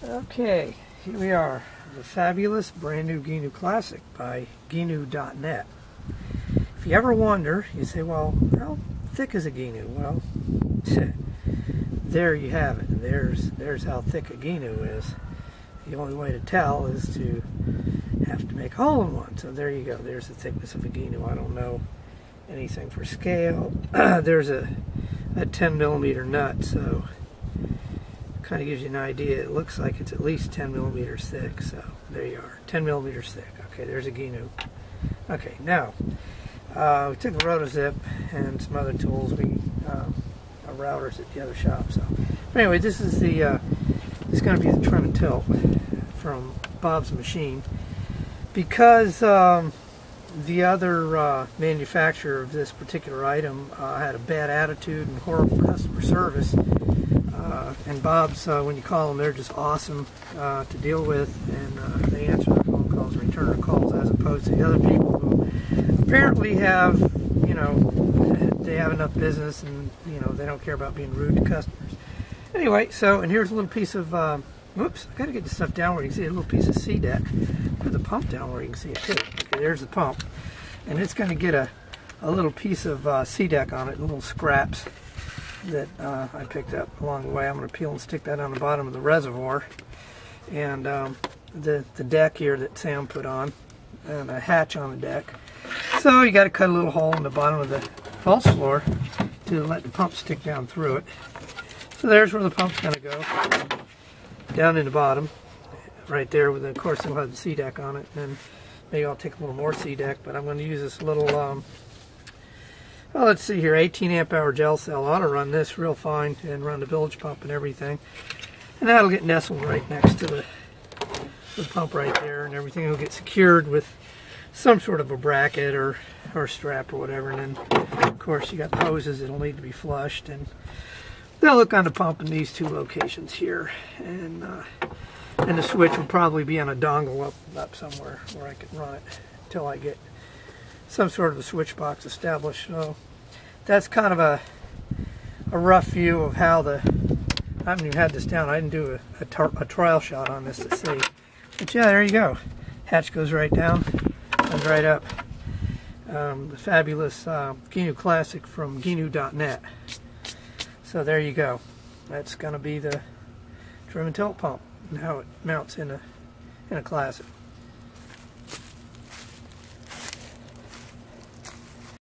Okay, here we are, the fabulous brand new Gheenoe Classic by Gheenoe.net. If you ever wonder, you say, well, how thick is a Gheenoe? Well, there you have it. There's how thick a Gheenoe is. The only way to tell is to have to make a hole in one. So there you go. There's the thickness of a Gheenoe. I don't know anything for scale. There's a 10 millimeter nut, so kind of gives you an idea. It looks like it's at least 10 millimeters thick. So there you are, 10 millimeters thick. Okay, there's a Gheenoe. Okay, now we took a rotozip and some other tools. Our routers at the other shop. So anyway, this is the this is going to be the trim and tilt from Bob's Machine, because the other manufacturer of this particular item had a bad attitude and horrible customer service. And Bob's, when you call them, they're just awesome to deal with, and they answer their phone calls and return their calls, as opposed to the other people who apparently have, you know, they have enough business and, you know, they don't care about being rude to customers. Anyway, so, and here's a little piece of, whoops, I gotta get this stuff down where you can see it, a little piece of C-deck. Put the pump down where you can see it too. Okay, there's the pump. And it's gonna get a little piece of C-deck on it, little scraps that I picked up along the way. I'm going to peel and stick that on the bottom of the reservoir, and the deck here that Sam put on, and a hatch on the deck. So you got to cut a little hole in the bottom of the false floor to let the pump stick down through it. So there's where the pump's going to go, down in the bottom, right there. With, of course, it'll have the C-deck on it, and maybe I'll take a little more C-deck, but I'm going to use this little well, let's see here, 18 amp hour gel cell. I ought to run this real fine and run the bilge pump and everything. And that'll get nestled right next to the pump right there, and everything will get secured with some sort of a bracket or strap or whatever. And then, of course, you got the hoses that'll need to be flushed, and they'll hook on the pump in these two locations here. And the switch will probably be on a dongle up somewhere where I can run it until I get some sort of a switch box established. So that's kind of a rough view of how I haven't even had this down. I didn't do a trial shot on this to see. But yeah, there you go. Hatch goes right down, comes right up. The fabulous Gheenoe Classic from Gheenoe.net. So there you go. That's going to be the trim and tilt pump and how it mounts in a Classic.